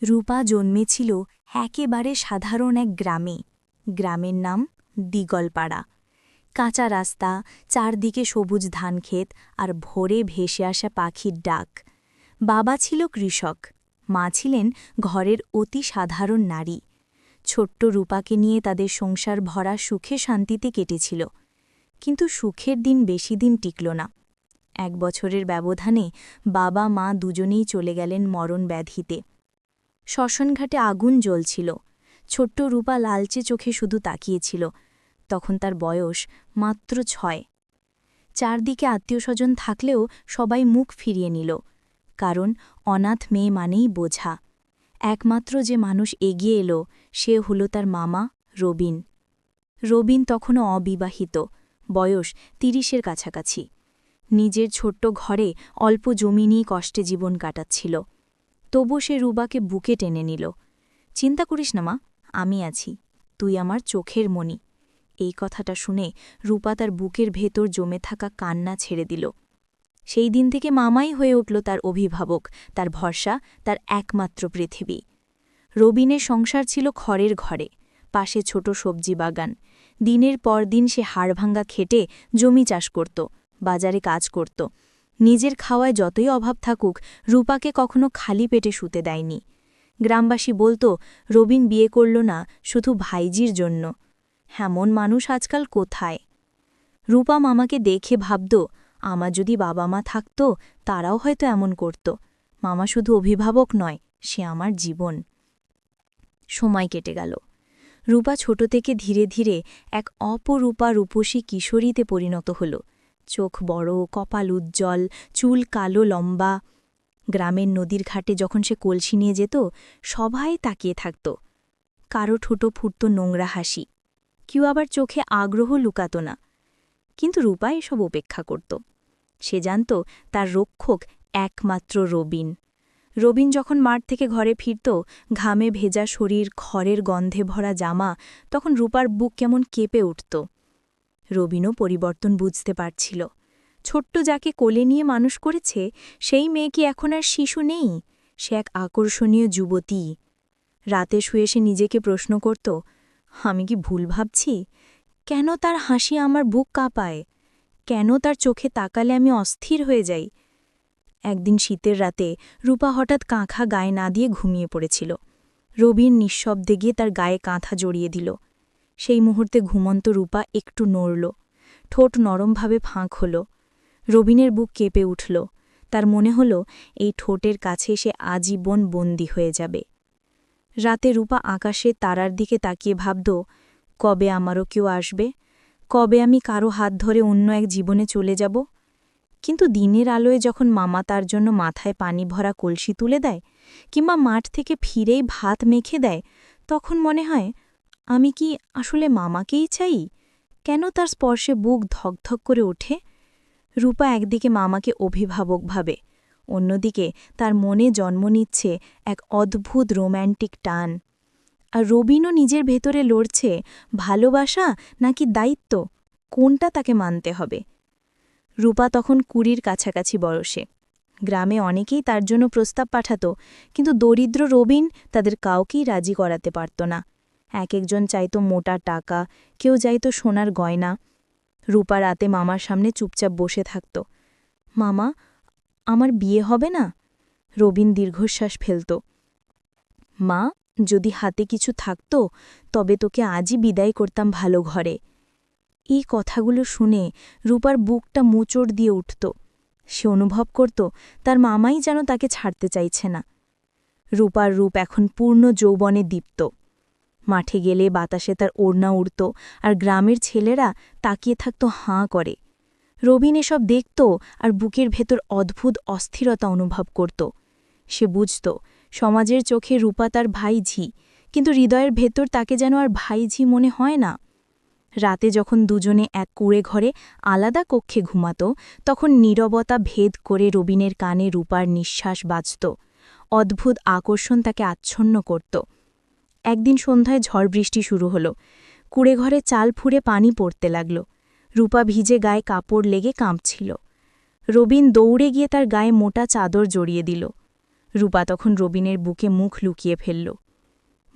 রূপা জন্মেছিল একেবারে সাধারণ এক গ্রামে। গ্রামের নাম দিগলপাড়া। কাঁচা রাস্তা, চারদিকে সবুজ ধানক্ষেত আর ভোরে ভেসে আসা পাখির ডাক। বাবা ছিল কৃষক, মা ছিলেন ঘরের অতি সাধারণ নারী। ছোট্ট রূপাকে নিয়ে তাদের সংসার ভরা সুখে শান্তিতে কেটেছিল। কিন্তু সুখের দিন বেশি দিন টিকল না। 1 বছরের ব্যবধানে বাবা মা দুজনেই চলে গেলেন মরণ ব্যাধিতে। শ্মশানঘাটে আগুন জ্বলছিল। ছোট্ট রূপা লালচে চোখে শুধু তাকিয়েছিল। তখন তার বয়স মাত্র 6। চারদিকে আত্মীয়স্বজন থাকলেও সবাই মুখ ফিরিয়ে নিল, কারণ অনাথ মেয়ে মানেই বোঝা। একমাত্র যে মানুষ এগিয়ে এলো সে হল তার মামা রবিন। রবিন তখনও অবিবাহিত, বয়স 30-এর কাছাকাছি। নিজের ছোট্ট ঘরে অল্প জমি নিয়ে কষ্টে জীবন কাটাচ্ছিল। তবু সে রূপাকে বুকে টেনে নিল। চিন্তা করিস না মা, আমি আছি, তুই আমার চোখের মণি। এই কথাটা শুনে রূপা তার বুকের ভেতর জমে থাকা কান্না ছেড়ে দিল। সেই দিন থেকে মামাই হয়ে উঠল তার অভিভাবক, তার ভরসা, তার একমাত্র পৃথিবী। রবিনের সংসার ছিল খড়ের ঘরে, পাশে ছোট সবজি বাগান। দিনের পর দিন সে হাড়ভাঙ্গা খেটে জমি চাষ করত, বাজারে কাজ করত। নিজের খাওয়ায় যতই অভাব থাকুক, রূপাকে কখনো খালি পেটে শুতে দেয়নি। গ্রামবাসী বলতো, রবিন বিয়ে করল না শুধু ভাইজির জন্য। এমন মানুষ আজকাল কোথায়? রূপা মামাকে দেখে ভাবত, আমার যদি বাবা মা থাকত তারাও হয়তো এমন করত। মামা শুধু অভিভাবক নয়, সে আমার জীবন। সময় কেটে গেল। রূপা ছোট থেকে ধীরে ধীরে এক অপরূপা রূপসী কিশোরীতে পরিণত হল। চোখ বড়, কপাল উজ্জ্বল, চুল কালো লম্বা। গ্রামের নদীর ঘাটে যখন সে কলসি নিয়ে যেত, সবাই তাকিয়ে থাকত। কারো ঠোঁটো ফুটত নোংরা হাসি, কেউ আবার চোখে আগ্রহ লুকাত না। কিন্তু রূপা এসব উপেক্ষা করত। সে জানত তার রক্ষক একমাত্র রবিন। রবিন যখন মাঠ থেকে ঘরে ফিরত, ঘামে ভেজা শরীর, খড়ের গন্ধে ভরা জামা, তখন রূপার বুক কেমন কেঁপে উঠত। রবিনও পরিবর্তন বুঝতে পারছিল। ছোট্ট যাকে কোলে নিয়ে মানুষ করেছে, সেই মেয়ে কি এখন আর শিশু নেই, সে এক আকর্ষণীয় যুবতী। রাতে শুয়ে সে নিজেকে প্রশ্ন করত, আমি কি ভুল ভাবছি? কেন তার হাসি আমার বুক কাঁপায়? কেন তার চোখে তাকালে আমি অস্থির হয়ে যাই? একদিন শীতের রাতে রূপা হঠাৎ কাঁথা গায়ে না দিয়ে ঘুমিয়ে পড়েছিল। রবিন নিঃশব্দে গিয়ে তার গায়ে কাঁথা জড়িয়ে দিল। সেই মুহূর্তে ঘুমন্ত রূপা একটু নড়ল, ঠোঁট নরমভাবে ফাঁক হল। রবিনের বুক কেঁপে উঠল। তার মনে হল এই ঠোঁটের কাছে সে আজীবন বন্দী হয়ে যাবে। রাতে রূপা আকাশে তারার দিকে তাকিয়ে ভাবত, কবে আমারও কেউ আসবে? কবে আমি কারো হাত ধরে অন্য এক জীবনে চলে যাব? কিন্তু দিনের আলোয় যখন মামা তার জন্য মাথায় পানি ভরা কলসি তুলে দেয়, কিংবা মাঠ থেকে ফিরেই ভাত মেখে দেয়, তখন মনে হয়, আমি কি আসলে মামাকেই চাই? কেন তার স্পর্শে বুক ধকধক করে ওঠে? রূপা একদিকে মামাকে অভিভাবক ভাবে, অন্যদিকে তার মনে জন্ম নিচ্ছে এক অদ্ভুত রোম্যান্টিক টান। আর রবিনও নিজের ভেতরে লড়ছে, ভালোবাসা নাকি দায়িত্ব, কোনটা তাকে মানতে হবে। রূপা তখন 20-র কাছাকাছি বয়সে। গ্রামে অনেকেই তার জন্য প্রস্তাব পাঠাত, কিন্তু দরিদ্র রবিন তাদের কাউকেই রাজি করাতে পারত না। একজন চাইত মোটা টাকা, কেউ চাইত সোনার গয়না। রূপা রাতে মামার সামনে চুপচাপ বসে থাকত। মামা, আমার বিয়ে হবে না? রবিন দীর্ঘশ্বাস ফেলত। মা, যদি হাতে কিছু থাকত তবে তোকে আজই বিদায় করতাম ভালো ঘরে। এই কথাগুলো শুনে রূপার বুকটা মোচড় দিয়ে উঠত। সে অনুভব করত তার মামাই যেন তাকে ছাড়তে চাইছে না। রূপার রূপ এখন পূর্ণ যৌবনে দীপ্ত। মাঠে গেলে বাতাসে তার ওড়না উড়ত, আর গ্রামের ছেলেরা তাকিয়ে থাকত হাঁ করে। রবিন এসব দেখত আর বুকের ভেতর অদ্ভুত অস্থিরতা অনুভব করত। সে বুঝত সমাজের চোখে রূপা তার ভাইঝি, কিন্তু হৃদয়ের ভেতর তাকে যেন আর ভাইঝি মনে হয় না। রাতে যখন দুজনে এক কুঁড়ে ঘরে আলাদা কক্ষে ঘুমাত, তখন নীরবতা ভেদ করে রবিনের কানে রূপার নিঃশ্বাস বাজত। অদ্ভুত আকর্ষণ তাকে আচ্ছন্ন করত। একদিন সন্ধ্যায় ঝড় বৃষ্টি শুরু হল। কুঁড়ে ঘরে চাল ফুঁড়ে পানি পড়তে লাগল। রূপা ভিজে গায়ে কাপড় লেগে কাঁপছিল। রবিন দৌড়ে গিয়ে তার গায়ে মোটা চাদর জড়িয়ে দিল। রূপা তখন রবিনের বুকে মুখ লুকিয়ে ফেলল।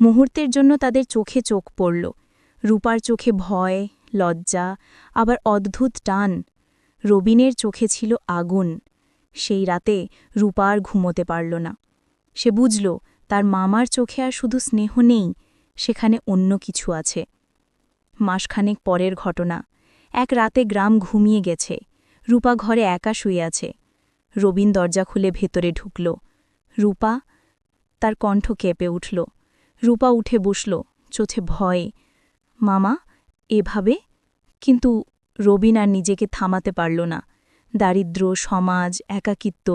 মুহূর্তের জন্য তাদের চোখে চোখ পড়ল। রূপার চোখে ভয়, লজ্জা, আবার অদ্ভুত টান। রবিনের চোখে ছিল আগুন। সেই রাতে রূপা আর ঘুমোতে পারল না। সে বুঝল তার মামার চোখে আর শুধু স্নেহ নেই, সেখানে অন্য কিছু আছে। মাসখানেক পরের ঘটনা। এক রাতে গ্রাম ঘুমিয়ে গেছে। রূপা ঘরে একা শুয়ে আছে। রবিন দরজা খুলে ভেতরে ঢুকল। রূপা, তার কণ্ঠ কেঁপে উঠল। রূপা উঠে বসল, চোখে ভয়। মামা, এভাবে? কিন্তু রবিন আর নিজেকে থামাতে পারল না। দারিদ্র্য, সমাজ, একাকিত্ব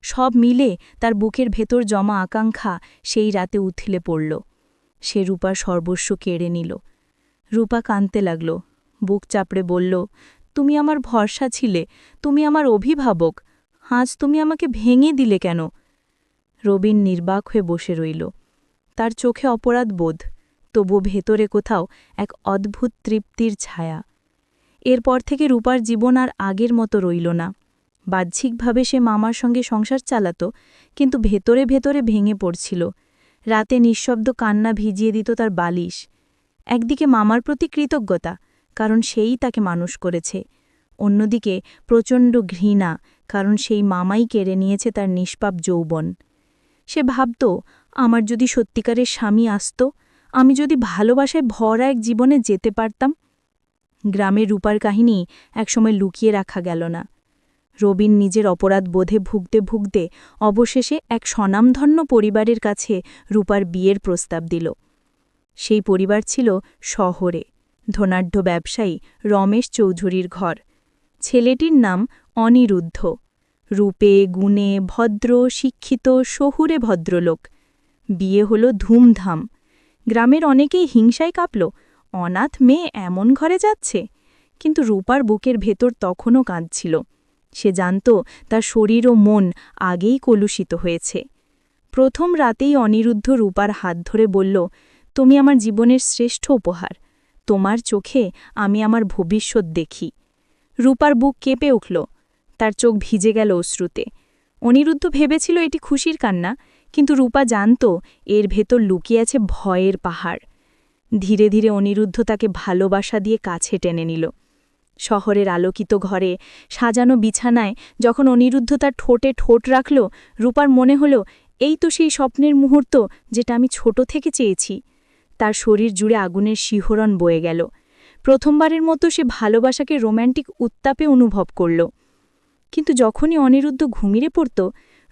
সব মিলে তার বুকের ভেতর জমা আকাঙ্ক্ষা সেই রাতে উথলে পড়ল। সে রূপার সর্বস্ব কেড়ে নিল। রূপা কাঁদতে লাগল, বুক চাপড়ে বলল, তুমি আমার ভরসা ছিলে, তুমি আমার অভিভাবক, আজ তুমি আমাকে ভেঙে দিলে কেন? রবিন নির্বাক হয়ে বসে রইল। তার চোখে অপরাধ বোধ, তবু ভেতরে কোথাও এক অদ্ভুত তৃপ্তির ছায়া। এরপর থেকে রূপার জীবন আর আগের মতো রইল না। বাহ্যিকভাবে সে মামার সঙ্গে সংসার চালাত, কিন্তু ভেতরে ভেতরে ভেঙে পড়ছিল। রাতে নিঃশব্দ কান্না ভিজিয়ে দিত তার বালিশ। একদিকে মামার প্রতি কৃতজ্ঞতা, কারণ সেই তাকে মানুষ করেছে। অন্যদিকে প্রচণ্ড ঘৃণা, কারণ সেই মামাই কেড়ে নিয়েছে তার নিষ্পাপ যৌবন। সে ভাবত, আমার যদি সত্যিকারের স্বামী আসত, আমি যদি ভালোবাসায় ভরা এক জীবনে যেতে পারতাম। গ্রামের রূপার কাহিনী একসময় লুকিয়ে রাখা গেল না। রবিন নিজের অপরাধ বোধে ভুগতে ভুগতে অবশেষে এক স্বনামধন্য পরিবারের কাছে রূপার বিয়ের প্রস্তাব দিল। সেই পরিবার ছিল শহরে, ধনাঢ্য ব্যবসায়ী রমেশ চৌধুরীর ঘর। ছেলেটির নাম অনিরুদ্ধ। রূপে, গুণে, ভদ্র, শিক্ষিত, শহুরে ভদ্রলোক। বিয়ে হল ধুমধাম। গ্রামের অনেকেই হিংসায় কাঁপল, অনাথ মেয়ে এমন ঘরে যাচ্ছে। কিন্তু রূপার বুকের ভেতর তখনও কাঁদছিল। সে জানত তার শরীর ও মন আগেই কলুষিত হয়েছে। প্রথম রাতেই অনিরুদ্ধ রূপার হাত ধরে বলল, তুমি আমার জীবনের শ্রেষ্ঠ উপহার। তোমার চোখে আমি আমার ভবিষ্যৎ দেখি। রূপার বুক কেঁপে উঠল, তার চোখ ভিজে গেল অশ্রুতে। অনিরুদ্ধ ভেবেছিল এটি খুশির কান্না, কিন্তু রূপা জানত এর ভেতর লুকিয়ে আছে ভয়ের পাহাড়। ধীরে ধীরে অনিরুদ্ধ তাকে ভালোবাসা দিয়ে কাছে টেনে নিল। শহরের আলোকিত ঘরে, সাজানো বিছানায় যখন অনিরুদ্ধ তার ঠোঁটে ঠোঁট রাখল, রূপার মনে হল এই তো সেই স্বপ্নের মুহূর্ত যেটা আমি ছোট থেকে চেয়েছি। তার শরীর জুড়ে আগুনের শিহরণ বয়ে গেল। প্রথমবারের মতো সে ভালোবাসাকে রোম্যান্টিক উত্তাপে অনুভব করল। কিন্তু যখনই অনিরুদ্ধ ঘুমিয়ে পড়ত,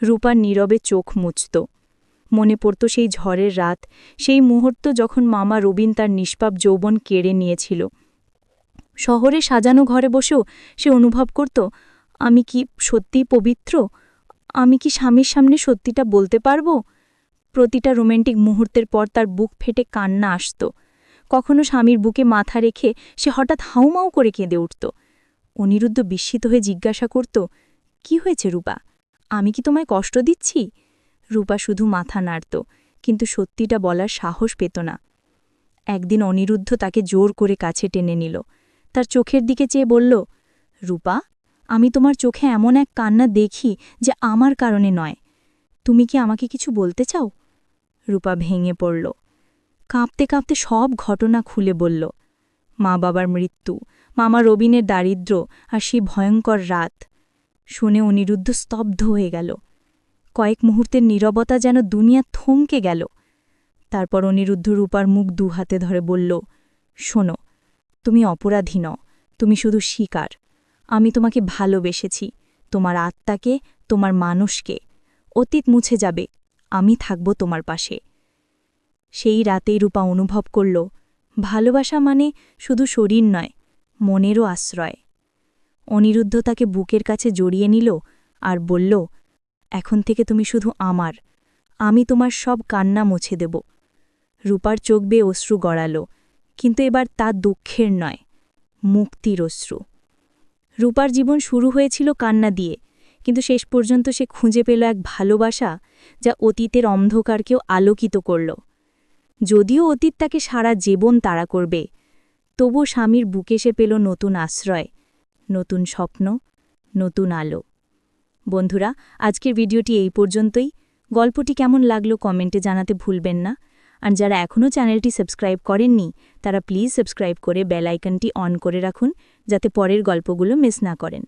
রূপার নীরবে চোখ মুছত। মনে পড়ত সেই ঝড়ের রাত, সেই মুহূর্ত যখন মামা রবিন তার নিষ্পাপ যৌবন কেড়ে নিয়েছিল। শহরে সাজানো ঘরে বসেও সে অনুভব করত, আমি কি সত্যিই পবিত্র? আমি কি স্বামীর সামনে সত্যিটা বলতে পারব? প্রতিটা রোম্যান্টিক মুহূর্তের পর তার বুক ফেটে কান্না আসত। কখনো স্বামীর বুকে মাথা রেখে সে হঠাৎ হাউমাউ করে কেঁদে উঠত। অনিরুদ্ধ বিস্মিত হয়ে জিজ্ঞাসা করত, কি হয়েছে রূপা? আমি কি তোমায় কষ্ট দিচ্ছি? রূপা শুধু মাথা নাড়ত, কিন্তু সত্যিটা বলার সাহস পেত না। একদিন অনিরুদ্ধ তাকে জোর করে কাছে টেনে নিল। তার চোখের দিকে চেয়ে বলল, রূপা, আমি তোমার চোখে এমন এক কান্না দেখি যে আমার কারণে নয়। তুমি কি আমাকে কিছু বলতে চাও? রূপা ভেঙে পড়ল। কাঁপতে কাঁপতে সব ঘটনা খুলে বলল। মা বাবার মৃত্যু, মামা রবিনের দারিদ্র্য, আর সেই ভয়ঙ্কর রাত। শুনে অনিরুদ্ধ স্তব্ধ হয়ে গেল। কয়েক মুহূর্তের নীরবতা যেন দুনিয়া থমকে গেল। তারপর অনিরুদ্ধ রূপার মুখ দুহাতে ধরে বলল, শোনো, তুমি অপরাধী নও, তুমি শুধু শিকার। আমি তোমাকে ভালোবেসেছি, তোমার আত্মাকে, তোমার মানুষকে। অতীত মুছে যাবে, আমি থাকব তোমার পাশে। সেই রাতেই রূপা অনুভব করল, ভালোবাসা মানে শুধু শরীর নয়, মনেরও আশ্রয়। অনিরুদ্ধ তাকে বুকের কাছে জড়িয়ে নিল আর বলল, এখন থেকে তুমি শুধু আমার, আমি তোমার সব কান্না মুছে দেব। রূপার চোখ বেয়ে অশ্রু গড়াল, কিন্তু এবার তা দুঃখের নয়, মুক্তির অশ্রু। রূপার জীবন শুরু হয়েছিল কান্না দিয়ে, কিন্তু শেষ পর্যন্ত সে খুঁজে পেল এক ভালোবাসা যা অতীতের অন্ধকারকেও আলোকিত করল। যদিও অতীত তাকে সারা জীবন তাড়া করবে, তবু স্বামীর বুকে সে পেল নতুন আশ্রয়, নতুন স্বপ্ন, নতুন আলো। বন্ধুরা, আজকের ভিডিওটি এই পর্যন্তই। গল্পটি কেমন লাগলো কমেন্টে জানাতে ভুলবেন না। আর যারা এখনও চ্যানেলটি সাবস্ক্রাইব করেননি তারা প্লিজ সাবস্ক্রাইব করে বেল আইকনটি অন করে রাখুন, যাতে পরের গল্পগুলো মিস না করেন।